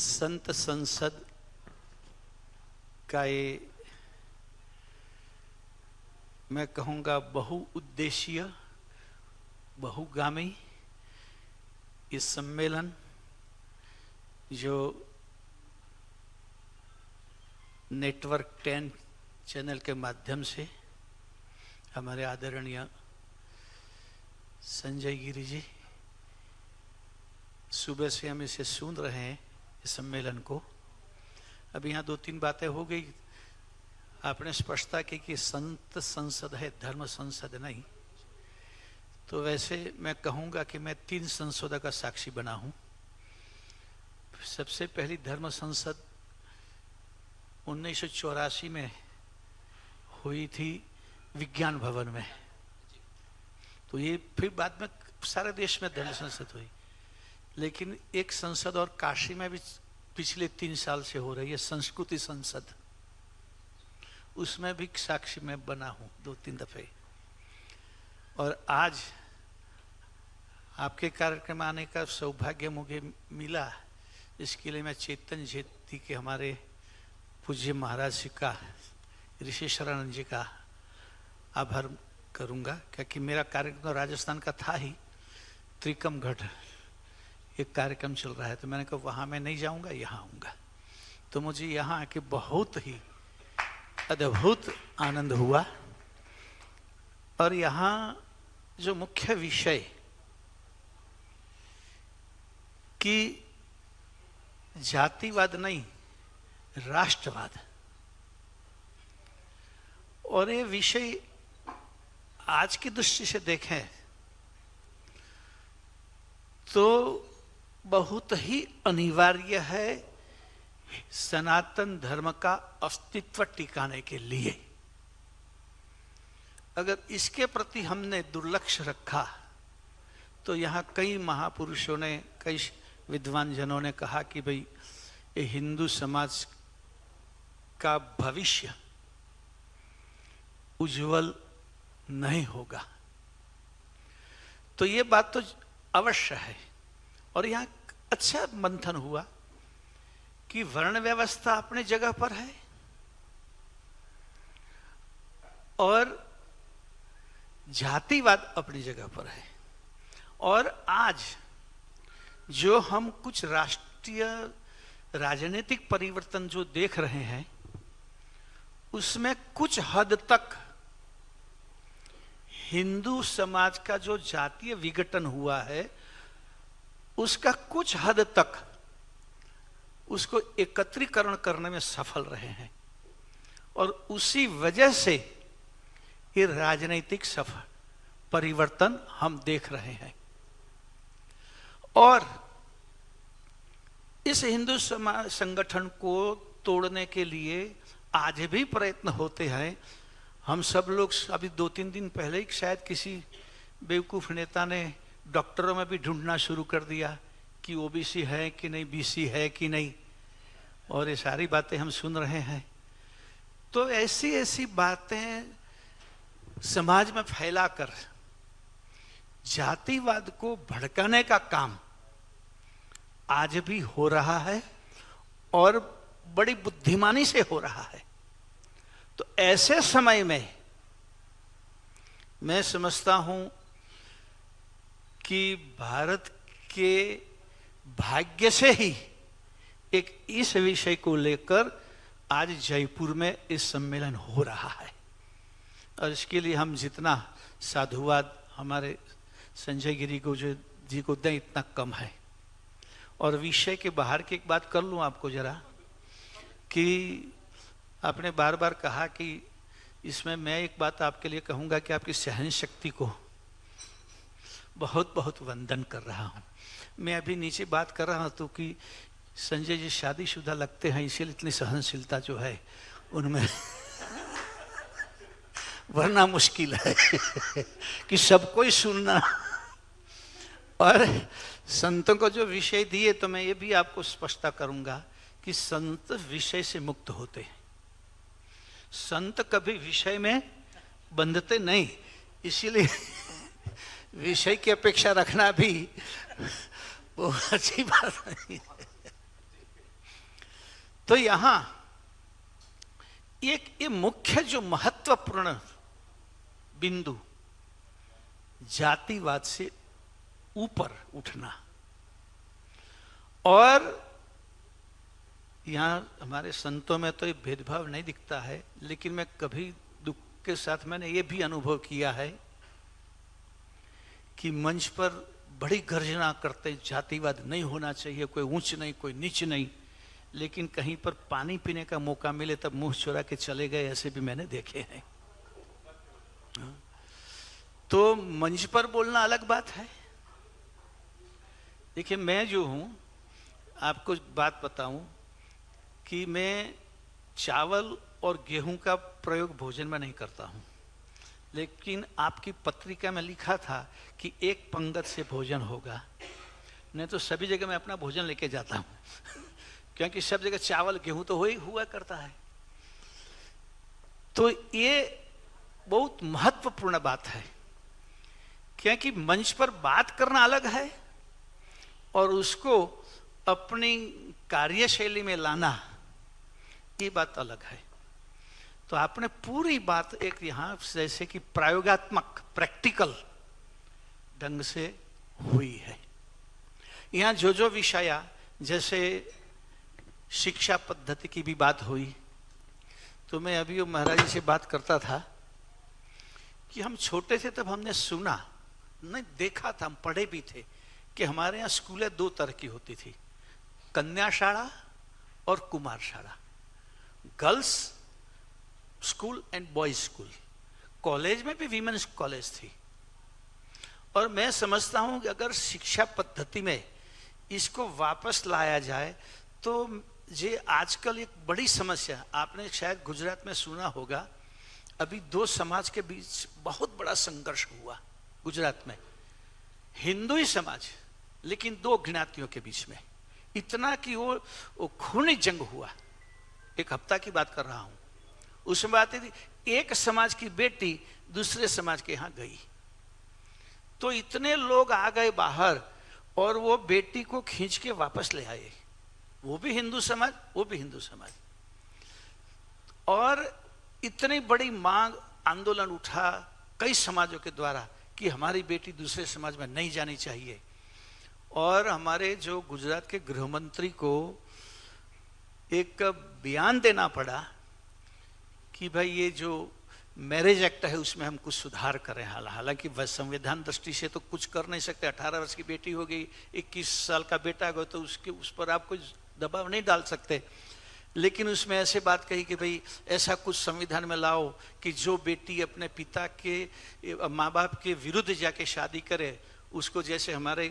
संत संसद का ये मैं कहूँगा बहुउद्देशीय बहुगामी ये सम्मेलन जो नेटवर्क 10 चैनल के माध्यम से हमारे आदरणीय संजय गिरी जी सुबह से हम इसे सुन रहे हैं इस सम्मेलन को। अब यहाँ दो तीन बातें हो गई, आपने स्पष्टता की कि संत संसद है, धर्म संसद नहीं। तो वैसे मैं कहूँगा कि मैं 3 संसदों का साक्षी बना हूँ। सबसे पहली धर्म संसद 1984 में हुई थी विज्ञान भवन में, तो ये फिर बाद में सारे देश में धर्म संसद हुई। लेकिन एक संसद और काशी में भी पिछले 3 साल से हो रही है, संस्कृति संसद, उसमें भी साक्षी में बना हूँ 2-3 दफे। और आज आपके कार्यक्रम आने का सौभाग्य मुझे मिला, इसके लिए मैं चेतन जी के हमारे पूज्य महाराज जी का, ऋषि शरणानंद जी का आभार करूँगा, क्योंकि मेरा कार्यक्रम राजस्थान का था ही। त्रिकमगढ़ एक कार्यक्रम चल रहा है, तो मैंने कहा वहाँ मैं नहीं जाऊँगा, यहाँ आऊँगा। तो मुझे यहाँ आके बहुत ही अद्भुत आनंद हुआ। और यहाँ जो मुख्य विषय कि जातिवाद नहीं, राष्ट्रवाद, और ये विषय आज की दृष्टि से देखें तो बहुत ही अनिवार्य है सनातन धर्म का अस्तित्व टिकाने के लिए। अगर इसके प्रति हमने दुर्लक्ष्य रखा तो यहाँ कई महापुरुषों ने, कई विद्वान जनों ने कहा कि भाई ये हिंदू समाज का भविष्य उज्जवल नहीं होगा। तो ये बात तो अवश्य है। और यहाँ अच्छा मंथन हुआ कि वर्ण व्यवस्था अपने जगह पर है और जातिवाद अपनी जगह पर है। और आज जो हम कुछ राष्ट्रीय राजनीतिक परिवर्तन जो देख रहे हैं, उसमें कुछ हद तक हिंदू समाज का जो जातीय विघटन हुआ है, उसका कुछ हद तक उसको एकत्रीकरण करने में सफल रहे हैं। और उसी वजह से ये राजनीतिक सफल परिवर्तन हम देख रहे हैं। और इस हिंदू समाज संगठन को तोड़ने के लिए आज भी प्रयत्न होते हैं। हम सब लोग अभी 2-3 दिन पहले ही शायद किसी बेवकूफ नेता ने डॉक्टरों में भी ढूंढना शुरू कर दिया कि ओबीसी है कि नहीं, बीसी है कि नहीं, और ये सारी बातें हम सुन रहे हैं। तो ऐसी ऐसी बातें समाज में फैलाकर जातिवाद को भड़काने का काम आज भी हो रहा है और बड़ी बुद्धिमानी से हो रहा है। तो ऐसे समय में मैं समझता हूं कि भारत के भाग्य से ही एक इस विषय को लेकर आज जयपुर में इस सम्मेलन हो रहा है। और इसके लिए हम जितना साधुवाद हमारे संजय गिरी को जी को दें, इतना कम है। और विषय के बाहर की एक बात कर लूं आपको जरा, कि आपने बार बार कहा कि इसमें मैं एक बात आपके लिए कहूंगा कि आपकी सहन शक्ति को बहुत बहुत वंदन कर रहा हूं। मैं अभी नीचे बात कर रहा हूं तो कि संजय जी शादीशुदा लगते हैं, इसीलिए इतनी सहनशीलता जो है उनमें वरना मुश्किल है कि सबको ही सुनना। और संतों को जो विषय दिए, तो मैं ये भी आपको स्पष्टता करूंगा कि संत विषय से मुक्त होते हैं। संत कभी विषय में बंधते नहीं, इसीलिए विषय की अपेक्षा रखना भी वो अच्छी बात नहीं है। तो यहां एक ये मुख्य जो महत्वपूर्ण बिंदु, जातिवाद से ऊपर उठना। और यहां हमारे संतों में तो ये भेदभाव नहीं दिखता है, लेकिन मैं कभी दुख के साथ मैंने ये भी अनुभव किया है कि मंच पर बड़ी गर्जना करते जातिवाद नहीं होना चाहिए, कोई ऊंच नहीं कोई नीच नहीं, लेकिन कहीं पर पानी पीने का मौका मिले तब मुंह चुरा के चले गए, ऐसे भी मैंने देखे हैं। तो मंच पर बोलना अलग बात है। देखिए, मैं जो हूं, आपको बात बताऊं कि मैं चावल और गेहूं का प्रयोग भोजन में नहीं करता हूं, लेकिन आपकी पत्रिका में लिखा था कि एक पंगत से भोजन होगा, नहीं तो सभी जगह मैं अपना भोजन लेके जाता हूं क्योंकि सब जगह चावल गेहूं तो हुआ करता है। तो ये बहुत महत्वपूर्ण बात है, क्योंकि मंच पर बात करना अलग है और उसको अपनी कार्यशैली में लाना, ये बात अलग है। तो आपने पूरी बात एक यहां जैसे कि प्रयोगात्मक प्रैक्टिकल ढंग से हुई है। यहां जो जो विषय, जैसे शिक्षा पद्धति की भी बात हुई, तो मैं अभी वो महाराज जी से बात करता था कि हम छोटे थे तब हमने सुना नहीं, देखा था, हम पढ़े भी थे कि हमारे यहाँ स्कूलें दो तरह की होती थी, कन्या शाला और कुमार शाला, girls school and boys school. College में भी वीमेन्स कॉलेज थी। और मैं समझता हूं कि अगर शिक्षा पद्धति में इसको वापस लाया जाए तो ये आजकल एक बड़ी समस्या, आपने शायद गुजरात में सुना होगा, अभी दो समाज के बीच बहुत बड़ा संघर्ष हुआ गुजरात में, हिंदू समाज लेकिन दो ज्ञातियों के बीच में, इतना कि वो खूनी जंग हुआ। एक हफ्ता की बात कर रहा हूं। उसमें बात थी, एक समाज की बेटी दूसरे समाज के यहां गई तो इतने लोग आ गए बाहर और वो बेटी को खींच के वापस ले आए, वो भी हिंदू समाज, वो भी हिंदू समाज। और इतनी बड़ी मांग, आंदोलन उठा कई समाजों के द्वारा कि हमारी बेटी दूसरे समाज में नहीं जानी चाहिए। और हमारे जो गुजरात के गृह मंत्री को एक बयान देना पड़ा कि भाई ये जो मैरिज एक्ट है उसमें हम कुछ सुधार करें। हालांकि संविधान दृष्टि से तो कुछ कर नहीं सकते, 18 वर्ष की बेटी हो गई, 21 साल का बेटा हो तो उस पर आप कोई दबाव नहीं डाल सकते, लेकिन उसमें ऐसे बात कही कि भाई ऐसा कुछ संविधान में लाओ कि जो बेटी अपने पिता के माँ बाप के विरुद्ध जाके शादी करे, उसको जैसे हमारे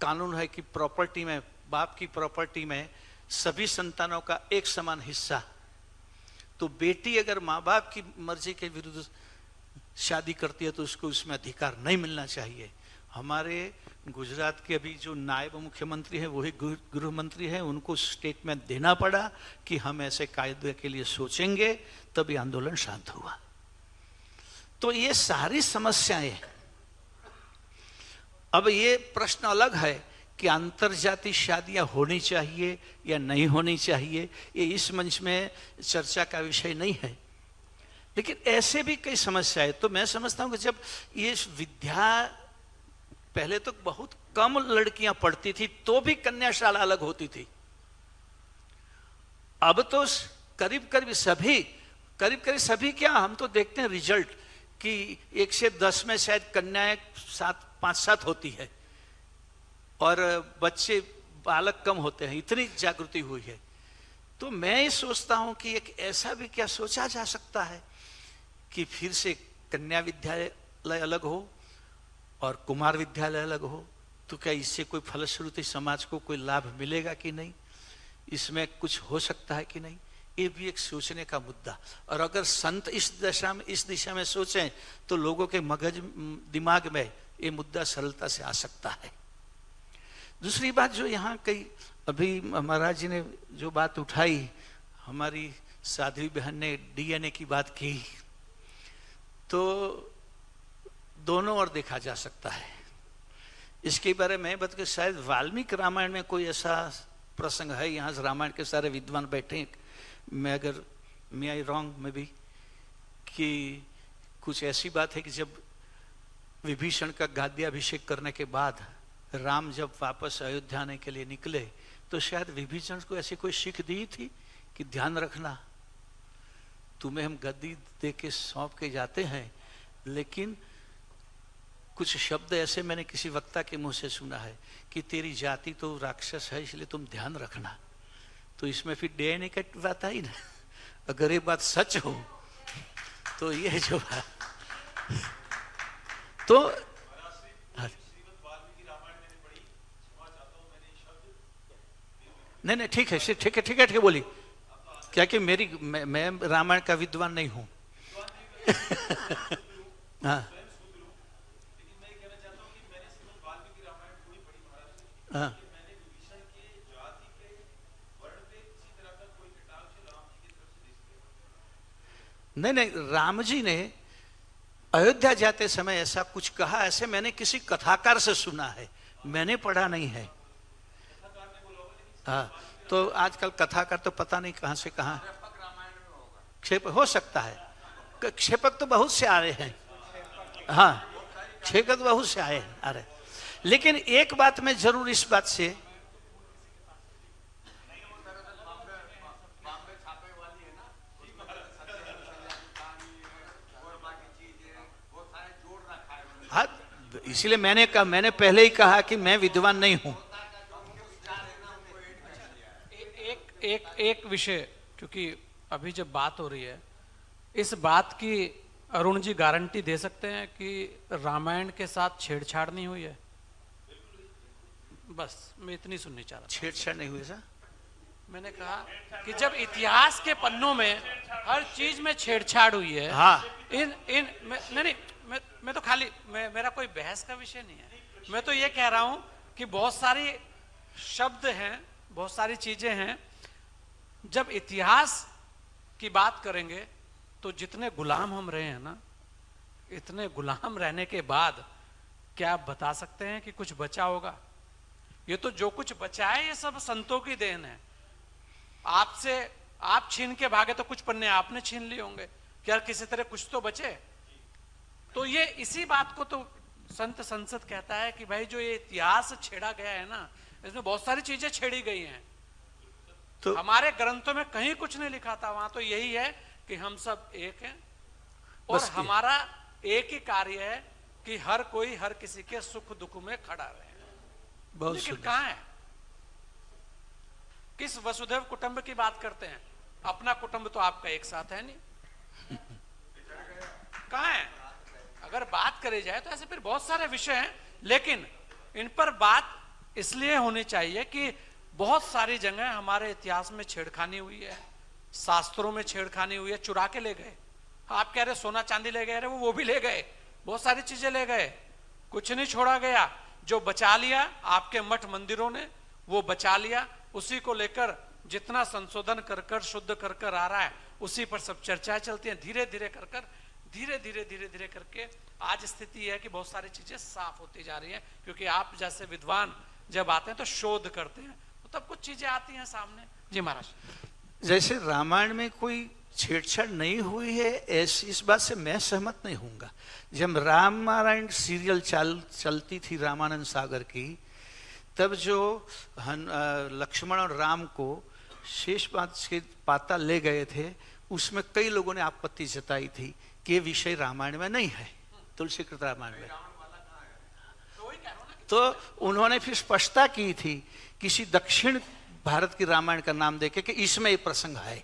कानून है कि प्रॉपर्टी में, बाप की प्रॉपर्टी में सभी संतानों का एक समान हिस्सा, तो बेटी अगर माँ बाप की मर्जी के विरुद्ध शादी करती है तो उसको उसमें अधिकार नहीं मिलना चाहिए। हमारे गुजरात के अभी जो नायब मुख्यमंत्री हैं वही गृह मंत्री हैं, उनको स्टेटमेंट देना पड़ा कि हम ऐसे कायदे के लिए सोचेंगे, तभी आंदोलन शांत हुआ। तो ये सारी समस्याएं, अब ये प्रश्न अलग है कि अंतरजातीय शादियां होनी चाहिए या नहीं होनी चाहिए, ये इस मंच में चर्चा का विषय नहीं है, लेकिन ऐसे भी कई समस्याएं। तो मैं समझता हूं कि जब ये विद्या, पहले तो बहुत कम लड़कियां पढ़ती थी तो भी कन्याशाला अलग होती थी, अब तो करीब करीब सभी क्या, हम तो देखते हैं रिजल्ट कि 1 से 10 में शायद कन्याएं 5-7 होती है और बच्चे बालक कम होते हैं, इतनी जागृति हुई है। तो मैं ये सोचता हूं कि एक ऐसा भी क्या सोचा जा सकता है कि फिर से कन्या विद्यालय अलग हो और कुमार विद्यालय अलग हो, तो क्या इससे कोई फलश्रुति समाज को कोई लाभ मिलेगा कि नहीं, इसमें कुछ हो सकता है कि नहीं, ये भी एक सोचने का मुद्दा। और अगर संत इस दिशा में सोचें तो लोगों के मगज दिमाग में ये मुद्दा सरलता से आ सकता है। दूसरी बात जो यहाँ कई अभी महाराज जी ने जो बात उठाई, हमारी साध्वी बहन ने डीएनए की बात की, तो दोनों ओर देखा जा सकता है। इसके बारे में बता, शायद वाल्मीकि रामायण में कोई ऐसा प्रसंग है, यहाँ से रामायण के सारे विद्वान बैठे हैं, मैं अगर मे आई रॉन्ग में भी, कि कुछ ऐसी बात है कि जब विभीषण का गाद्याभिषेक करने के बाद राम जब वापस अयोध्या आने के लिए निकले तो शायद विभीषण को ऐसी कोई सीख दी थी कि ध्यान रखना, तुम्हें हम गद्दी दे के सौंप के जाते हैं, लेकिन कुछ शब्द ऐसे मैंने किसी वक्ता के मुंह से सुना है कि तेरी जाति तो राक्षस है, इसलिए तुम ध्यान रखना। तो इसमें फिर डीएनए का बात आई ना, अगर ये बात सच हो तो ये जो है तो नहीं ठीक है, ठीक है बोली, क्या कि मैं रामायण का विद्वान नहीं हूं। हाँ हाँ नहीं, राम जी ने अयोध्या जाते समय ऐसा कुछ कहा, ऐसे मैंने किसी कथाकार से सुना है, मैंने पढ़ा नहीं है। हाँ, तो आजकल कथाकार तो पता नहीं कहां से कहां, क्षेप हो सकता है, क्षेपक तो बहुत से आ रहे हैं। हाँ, क्षेपक बहुत से आए हैं, आ रहे। लेकिन एक बात मैं जरूर इस बात से, हाँ, इसीलिए मैंने पहले ही कहा कि मैं विद्वान नहीं हूं। एक विषय, क्योंकि अभी जब बात हो रही है, इस बात की अरुण जी गारंटी दे सकते हैं कि रामायण के साथ छेड़छाड़ नहीं हुई है? बस मैं इतनी सुननी चाह रहा था। छेड़छाड़ नहीं हुई सर? मैंने कहा कि जब इतिहास के पन्नों में हर चीज में छेड़छाड़ हुई है, हाँ, मैं तो खाली मेरा कोई बहस का विषय नहीं है, मैं तो ये कह रहा हूं कि बहुत सारी शब्द हैं, बहुत सारी चीजें हैं, जब इतिहास की बात करेंगे तो जितने गुलाम हम रहे हैं ना, इतने गुलाम रहने के बाद क्या आप बता सकते हैं कि कुछ बचा होगा? ये तो जो कुछ बचा है ये सब संतों की देन है। आपसे आप छीन के भागे तो कुछ पन्ने आपने छीन लिए होंगे, क्या किसी तरह कुछ तो बचे? तो ये इसी बात को तो संत संसद कहता है कि भाई जो ये इतिहास छेड़ा गया है ना, इसमें बहुत सारी चीजें छेड़ी गई हैं। तो हमारे ग्रंथों में कहीं कुछ नहीं लिखा था, वहां तो यही है कि हम सब एक हैं और हमारा एक ही कार्य है कि हर कोई हर किसी के सुख दुख में खड़ा रहे। लेकिन कहां है? किस वसुधैव कुटुंब की बात करते हैं? अपना कुटुंब तो आपका एक साथ है नहीं। कहां है? अगर बात करी जाए तो ऐसे फिर बहुत सारे विषय हैं, लेकिन इन पर बात इसलिए होनी चाहिए कि बहुत सारी जगह हमारे इतिहास में छेड़खानी हुई है, शास्त्रों में छेड़खानी हुई है, चुरा के ले गए। आप कह रहे सोना चांदी ले गए, वो भी ले गए, बहुत सारी चीजें ले गए, कुछ नहीं छोड़ा गया। जो बचा लिया आपके मठ मंदिरों ने, वो बचा लिया, उसी को लेकर जितना संशोधन कर कर शुद्ध कर कर आ रहा है, उसी पर सब चर्चाएं चलती हैं। धीरे धीरे कर कर धीरे धीरे करके आज स्थिति है कि बहुत सारी चीजें साफ होती जा रही है, क्योंकि आप जैसे विद्वान जब आते हैं तो शोध करते हैं, तो तब कुछ चीजें आती हैं सामने। जी महाराज, जैसे रामायण में कोई छेड़छाड़ नहीं हुई है, ऐसी इस बात से मैं सहमत नहीं होऊंगा। जब रामायण सीरियल चलती थी रामानंद सागर की, तब जो लक्ष्मण और राम को शेष पाता ले गए थे, उसमें कई लोगों ने आपत्ति जताई थी कि ये विषय रामायण में नहीं है, तुलसीकृत रामायण में। तो उन्होंने फिर स्पष्टता की थी किसी दक्षिण भारत की रामायण का नाम देके कि इसमें ये प्रसंग है।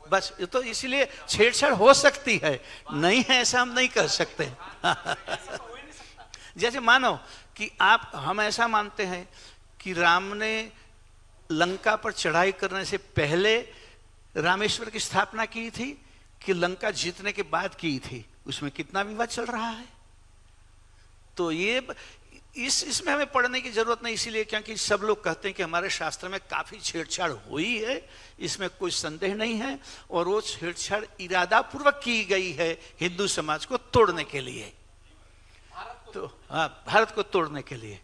बस तो इसीलिए छेड़छाड़ हो सकती है, नहीं है ऐसा हम नहीं कह सकते। जैसे मानो कि हम ऐसा मानते हैं कि राम ने लंका पर चढ़ाई करने से पहले रामेश्वर की स्थापना की थी कि लंका जीतने के बाद की थी, उसमें कितना विवाद चल रहा है। तो ये इसमें हमें पढ़ने की जरूरत नहीं, इसीलिए क्योंकि सब लोग कहते हैं कि हमारे शास्त्र में काफी छेड़छाड़ हुई है, इसमें कोई संदेह नहीं है, और वो छेड़छाड़ इरादा पूर्वक की गई है हिंदू समाज को तोड़ने के लिए, तो हाँ, भारत को तोड़ने के लिए।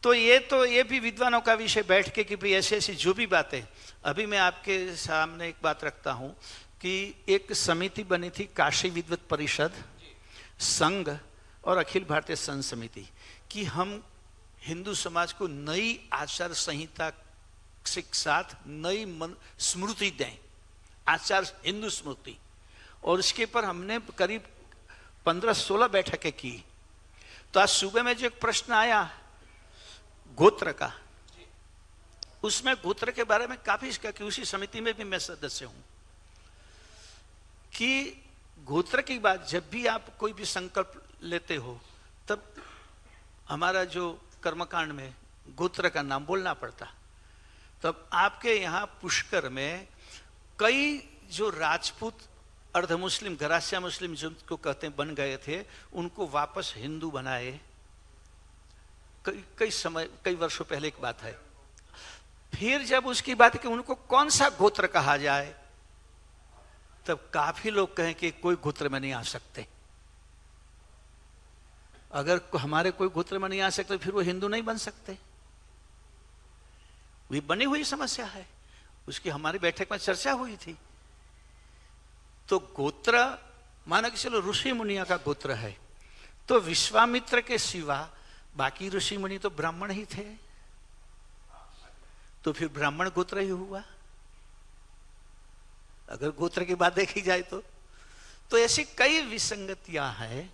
तो ये भी विद्वानों का विषय बैठ के कि भाई ऐसी ऐसी जो भी बातें। अभी मैं आपके सामने एक बात रखता हूं कि एक समिति बनी थी, काशी विद्वत परिषद, संघ और अखिल भारतीय संत समिति, कि हम हिंदू समाज को नई आचार संहिता के साथ नई स्मृति दें, आचार हिंदू स्मृति। और इसके पर हमने करीब 15-16 बैठकें की। तो आज सुबह में जो एक प्रश्न आया गोत्र का, उसमें गोत्र के बारे में काफी इसका कि उसी समिति में भी मैं सदस्य हूं कि गोत्र की बात जब भी आप कोई भी संकल्प लेते हो तब हमारा जो कर्मकांड में गोत्र का नाम बोलना पड़ता। तब आपके यहाँ पुष्कर में कई जो राजपूत अर्ध मुस्लिम गरासिया मुस्लिम जिनको कहते हैं बन गए थे, उनको वापस हिंदू बनाए। कई वर्षों पहले की बात है। फिर जब उसकी बात कि उनको कौन सा गोत्र कहा जाए, तब काफी लोग कहें कि कोई गोत्र में नहीं आ सकते। अगर हमारे कोई गोत्र में नहीं आ सकते फिर वो हिंदू नहीं बन सकते। वही बनी हुई समस्या है, उसकी हमारी बैठक में चर्चा हुई थी। तो गोत्र माना कि चलो ऋषि मुनिया का गोत्र है, तो विश्वामित्र के सिवा बाकी ऋषि मुनि तो ब्राह्मण ही थे, तो फिर ब्राह्मण गोत्र ही हुआ अगर गोत्र की बात देखी जाए तो ऐसी कई विसंगतियां हैं।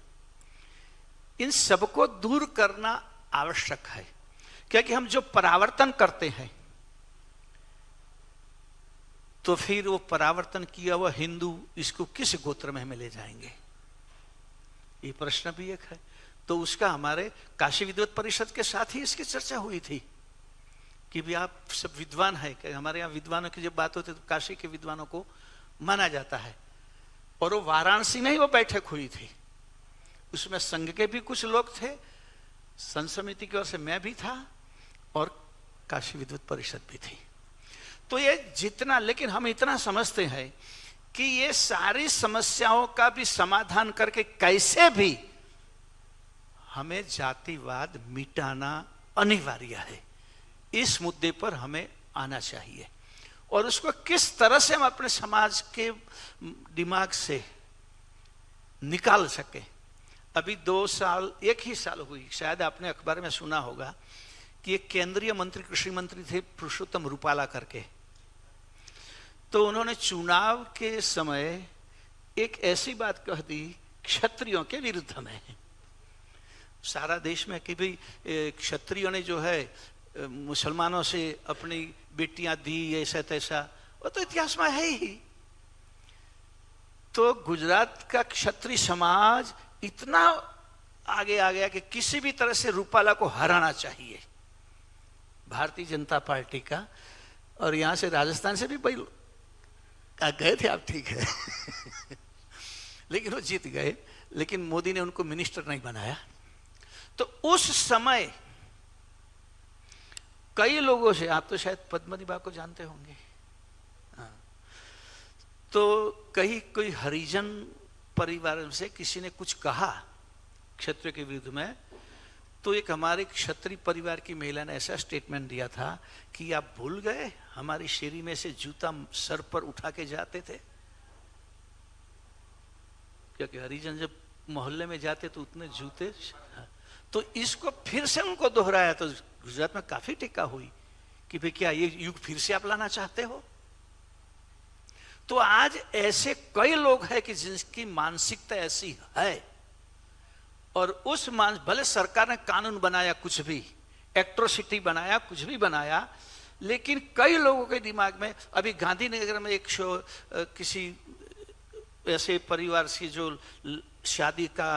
इन सबको दूर करना आवश्यक है, क्योंकि हम जो परावर्तन करते हैं तो फिर वो परावर्तन किया हुआ हिंदू इसको किस गोत्र में हमें ले जाएंगे, ये प्रश्न भी एक है। तो उसका हमारे काशी विद्वत परिषद के साथ ही इसकी चर्चा हुई थी कि भी आप सब विद्वान है, कि हमारे यहाँ विद्वानों की जब बात होती है तो काशी के विद्वानों को माना जाता है। और वो वाराणसी में ही वो बैठक हुई थी, उसमें संघ के भी कुछ लोग थे, संत समिति की ओर से मैं भी था और काशी विद्वत परिषद भी थी। तो ये जितना, लेकिन हम इतना समझते हैं कि ये सारी समस्याओं का भी समाधान करके कैसे भी हमें जातिवाद मिटाना अनिवार्य है। इस मुद्दे पर हमें आना चाहिए और उसको किस तरह से हम अपने समाज के दिमाग से निकाल सके। अभी 2 साल, 1 ही साल हुई, शायद आपने अखबार में सुना होगा कि एक केंद्रीय मंत्री, कृषि मंत्री थे पुरुषोत्तम रूपाला करके, तो उन्होंने चुनाव के समय एक ऐसी बात कह दी क्षत्रियों के विरुद्ध में, सारा देश में, कि भाई क्षत्रियों ने जो है मुसलमानों से अपनी बेटियां दी, ऐसा तैसा, वो तो इतिहास में है ही। तो गुजरात का क्षत्रिय समाज इतना आगे आ गया कि किसी भी तरह से रूपाला को हराना चाहिए, भारतीय जनता पार्टी का। और यहां से राजस्थान से भी गए थे आप, ठीक है लेकिन वो जीत गए, लेकिन मोदी ने उनको मिनिस्टर नहीं बनाया। तो उस समय कई लोगों से, आप तो शायद पद्मनी बा को जानते होंगे, हाँ, तो कोई हरिजन परिवार से किसी ने कुछ कहा क्षत्रिय के विरुद्ध में, तो एक हमारे क्षत्रिय परिवार की महिला ने ऐसा स्टेटमेंट दिया था कि आप भूल गए हमारी शेरी में से जूता सर पर उठा के जाते थे, क्योंकि हरिजन जब मोहल्ले में जाते तो उतने जूते। तो इसको फिर से उनको दोहराया, तो गुजरात में काफी टीका हुई कि भाई क्या ये युग फिर से आप लाना चाहते हो। तो आज ऐसे कई लोग हैं कि जिनकी मानसिकता ऐसी है, और उस भले सरकार ने कानून बनाया, कुछ भी एट्रोसिटी बनाया, कुछ भी बनाया, लेकिन कई लोगों के दिमाग में, अभी गांधीनगर में एक किसी ऐसे परिवार से जो शादी का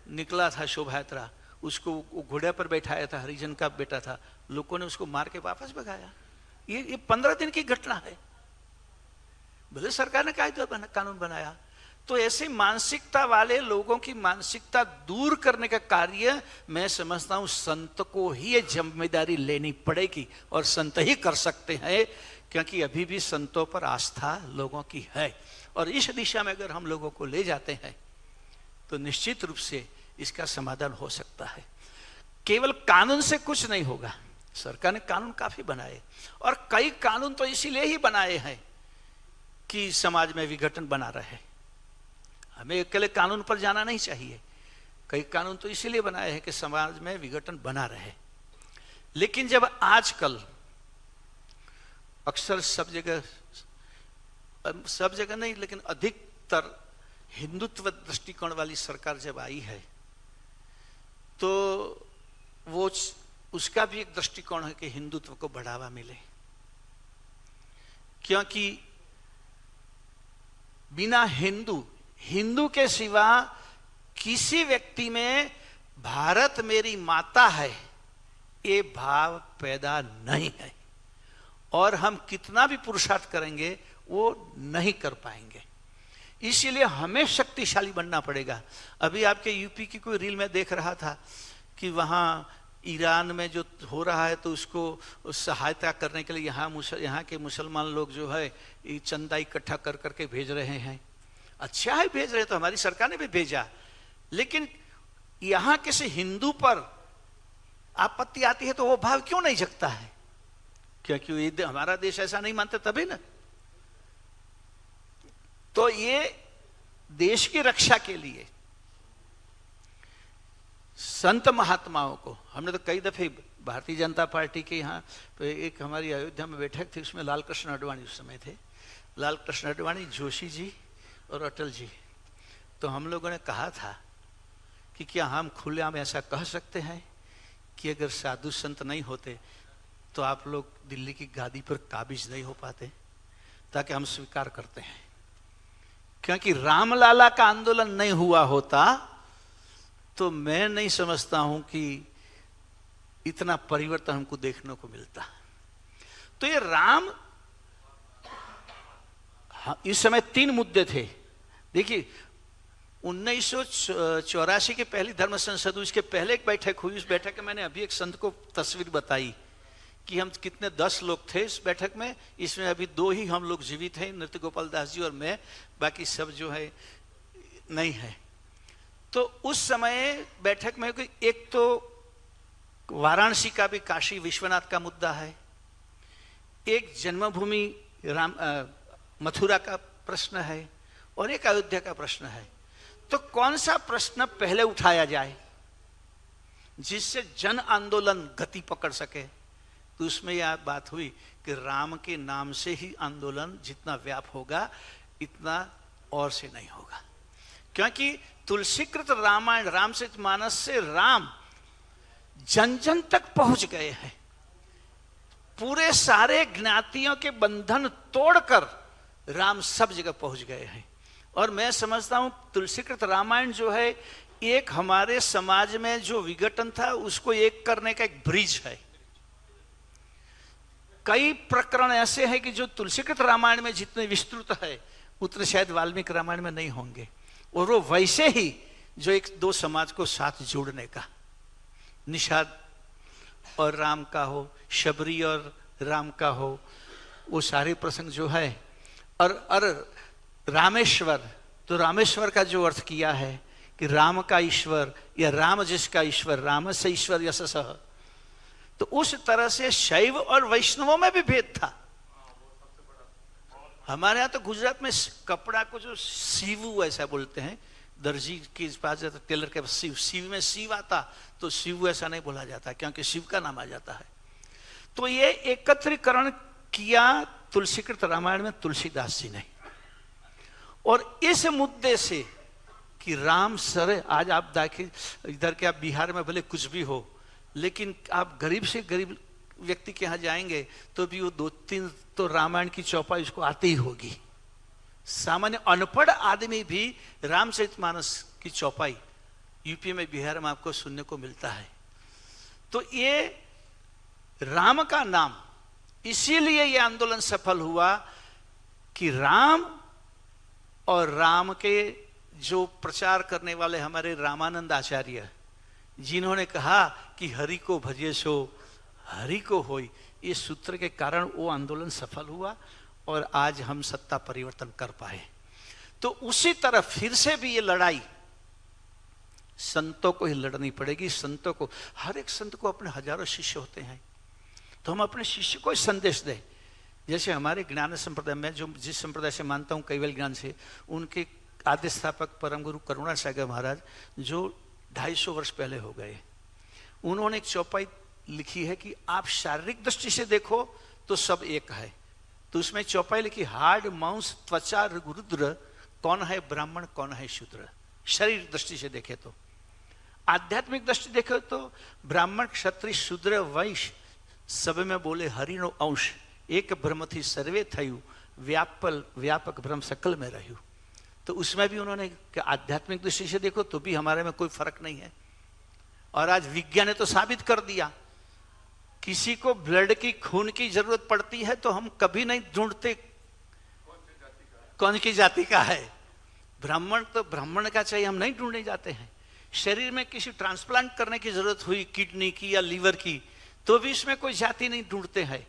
निकला था शोभा यात्रा, उसको घोड़े पर बैठाया था, हरिजन का बेटा था, लोगों ने उसको मार के वापस भगाया। ये 15 दिन की घटना है, भले सरकार ने कानून बनाया। तो ऐसी मानसिकता वाले लोगों की मानसिकता दूर करने का कार्य मैं समझता हूं संत को ही ये जिम्मेदारी लेनी पड़ेगी, और संत ही कर सकते हैं, क्योंकि अभी भी संतों पर आस्था लोगों की है। और इस दिशा में अगर हम लोगों को ले जाते हैं तो निश्चित रूप से इसका समाधान हो सकता है। केवल कानून से कुछ नहीं होगा। सरकार ने कानून काफी बनाए और कई कानून तो इसीलिए ही बनाए हैं कि समाज में विघटन बना रहे। हमें अकेले कानून पर जाना नहीं चाहिए। कई कानून तो इसीलिए बनाए हैं कि समाज में विघटन बना रहे। लेकिन जब आजकल अक्सर सब जगह नहीं लेकिन अधिकतर हिंदुत्व दृष्टिकोण वाली सरकार जब आई है तो वो उसका भी एक दृष्टिकोण है कि हिंदुत्व को बढ़ावा मिले, क्योंकि बिना हिंदू के सिवा किसी व्यक्ति में भारत मेरी माता है ये भाव पैदा नहीं है, और हम कितना भी पुरुषार्थ करेंगे वो नहीं कर पाएंगे। इसीलिए हमें शक्तिशाली बनना पड़ेगा। अभी आपके यूपी की कोई रील में देख रहा था कि वहां ईरान में जो हो रहा है तो उसको सहायता करने के लिए यहाँ के मुसलमान लोग जो है ये चंदा इकट्ठा कर करके भेज रहे हैं। अच्छा है, भेज रहे, तो हमारी सरकार ने भी भेजा। लेकिन यहाँ किसी हिंदू पर आपत्ति आती है तो वो भाव क्यों नहीं जगता है? क्योंकि ये हमारा देश ऐसा नहीं मानते तभी ना। तो ये देश की रक्षा के लिए संत महात्माओं को हमने तो कई दफे भारतीय जनता पार्टी के यहाँ एक हमारी अयोध्या में बैठक थी, उसमें लाल कृष्ण आडवाणी उस समय थे, लाल कृष्ण आडवाणी, जोशी जी और अटल जी। तो हम लोगों ने कहा था कि क्या हम खुलेआम ऐसा कह सकते हैं कि अगर साधु संत नहीं होते तो आप लोग दिल्ली की गादी पर काबिज नहीं हो पाते? ताकि हम स्वीकार करते हैं, क्योंकि रामलाला का आंदोलन नहीं हुआ होता तो मैं नहीं समझता हूं कि इतना परिवर्तन हमको देखने को मिलता। तो ये राम, इस समय 3 मुद्दे थे। देखिए 1984 की पहली धर्म संसद हुई, इसके पहले एक बैठक हुई। उस बैठक में मैंने अभी एक संत को तस्वीर बताई कि हम कितने 10 लोग थे इस बैठक में। इसमें अभी 2 ही हम लोग जीवित हैं, नृत्य गोपाल दास जी और मैं, बाकी सब जो है नहीं है। तो उस समय बैठक में एक तो वाराणसी का भी काशी विश्वनाथ का मुद्दा है, एक जन्मभूमि मथुरा का प्रश्न है और एक अयोध्या का प्रश्न है। तो कौन सा प्रश्न पहले उठाया जाए जिससे जन आंदोलन गति पकड़ सके? तो उसमें यह बात हुई कि राम के नाम से ही आंदोलन जितना व्याप होगा इतना और से नहीं होगा, क्योंकि तुलसीकृत रामायण, रामचरितमानस से राम जन जन तक पहुंच गए हैं। पूरे सारे ज्ञातियों के बंधन तोड़कर राम सब जगह पहुंच गए हैं। और मैं समझता हूं तुलसीकृत रामायण जो है एक हमारे समाज में जो विघटन था उसको एक करने का एक ब्रिज है। कई प्रकरण ऐसे हैं कि जो तुलसीकृत रामायण में जितने विस्तृत है उतने शायद वाल्मीकि रामायण में नहीं होंगे, और वो वैसे ही जो 1-2 समाज को साथ जोड़ने का, निषाद और राम का हो, शबरी और राम का हो, वो सारे प्रसंग जो है। और रामेश्वर, तो रामेश्वर का जो अर्थ किया है कि राम का ईश्वर या राम जिसका ईश्वर, राम से ईश्वर यशसः, तो उस तरह से शैव और वैष्णवों में भी भेद था। हमारे यहाँ तो गुजरात में कपड़ा को जो सीवू ऐसा बोलते हैं, दर्जी के पास जाता, टेलर के पास सीव में सीव आता तो सीवू ऐसा नहीं बोला जाता क्योंकि शिव का नाम आ जाता है। तो ये एकत्रीकरण किया तुलसीकृत रामायण में तुलसीदास जी ने। और इस मुद्दे से कि राम सर, आज आप देखिए इधर के, आप बिहार में भले कुछ भी हो, लेकिन आप गरीब से गरीब व्यक्ति के यहाँ जाएंगे तो भी वो 2-3 तो रामायण की चौपाई उसको आती ही होगी। सामान्य अनपढ़ आदमी भी रामचरितमानस की चौपाई यूपी में, बिहार में आपको सुनने को मिलता है। तो ये राम का नाम, इसीलिए ये आंदोलन सफल हुआ कि राम और राम के जो प्रचार करने वाले हमारे रामानंद आचार्य, जिन्होंने कहा कि हरि को भजे सो हरि को होई, इस सूत्र के कारण वो आंदोलन सफल हुआ और आज हम सत्ता परिवर्तन कर पाए। तो उसी तरह फिर से भी ये लड़ाई संतों को ही लड़नी पड़ेगी। संतों को, हर एक संत को अपने हजारों शिष्य होते हैं, तो हम अपने शिष्य को ही संदेश दें। जैसे हमारे ज्ञान संप्रदाय में, जो जिस संप्रदाय से मानता हूँ कैवल्य ज्ञान से, उनके आद्य स्थापक परम गुरु करुणासागर महाराज जो 250 वर्ष पहले हो गए, उन्होंने एक चौपाई लिखी है कि आप शारीरिक दृष्टि से देखो तो सब एक है। तो उसमें चौपाई लिखी, हाड़ मांस त्वचा रुद्र, कौन है ब्राह्मण कौन है शूद्र। शरीर दृष्टि से देखे तो, आध्यात्मिक दृष्टि देखे तो ब्राह्मण क्षत्रिय शूद्र वैश्य सब में बोले हरिनो अंश, एक ब्रह्म थी सर्वे थयु, व्यापक ब्रह्म सकल में रहू। तो उसमें भी उन्होंने आध्यात्मिक दृष्टि से देखो तो भी हमारे में कोई फर्क नहीं है। और आज विज्ञान ने तो साबित कर दिया, किसी को ब्लड की, खून की जरूरत पड़ती है तो हम कभी नहीं ढूंढते कौन की जाति का है। ब्राह्मण तो ब्राह्मण का चाहिए, हम नहीं ढूंढने जाते हैं। शरीर में किसी ट्रांसप्लांट करने की जरूरत हुई, किडनी की या लीवर की, तो भी इसमें कोई जाति नहीं ढूंढते हैं।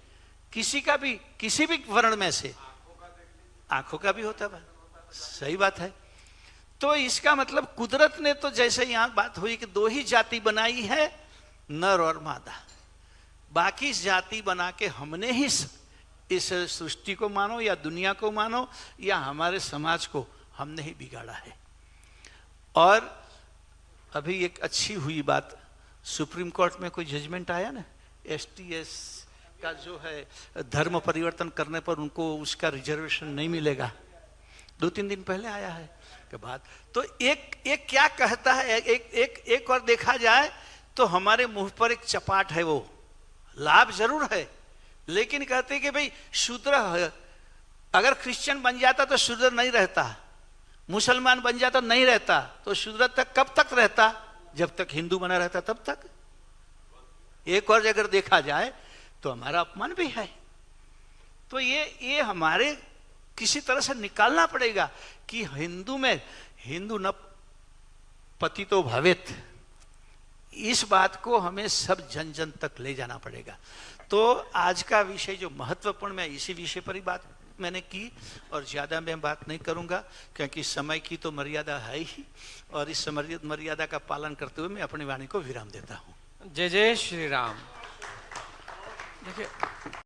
किसी का भी, किसी भी वर्ण में से, आंखों का भी होता है, सही बात है। तो इसका मतलब कुदरत ने तो, जैसे यहां बात हुई कि 2 ही जाति बनाई है, नर और मादा, बाकी जाति बना के हमने ही इस सृष्टि को मानो या दुनिया को मानो या हमारे समाज को हमने ही बिगाड़ा है। और अभी एक अच्छी हुई बात, सुप्रीम कोर्ट में कोई जजमेंट आया ना, STS का जो है धर्म परिवर्तन करने पर उनको उसका रिजर्वेशन नहीं मिलेगा, 2-3 दिन पहले आया है के बाद। तो एक क्या कहता है, एक और देखा जाए तो हमारे मुंह पर एक चपाट है, वो लाभ जरूर है, लेकिन कहते हैं कि भाई शूद्र है, अगर क्रिश्चियन बन जाता तो शूद्र नहीं रहता, मुसलमान बन जाता नहीं रहता, तो शूद्र तक कब तक रहता, जब तक हिंदू बना रहता तब तक। एक और अगर देखा जाए तो हमारा अपमान भी है। तो ये हमारे किसी तरह से निकालना पड़ेगा कि हिंदू में हिंदू न पतितो भवेत, इस बात को हमें सब जन जन तक ले जाना पड़ेगा। तो आज का विषय जो महत्वपूर्ण, मैं इसी विषय पर ही बात मैंने की और ज़्यादा मैं बात नहीं करूंगा क्योंकि समय की तो मर्यादा है ही, और इस मर्यादा का पालन करते हुए मैं अपनी वाणी को विराम देता हूं। जय जय श्री राम। देखिए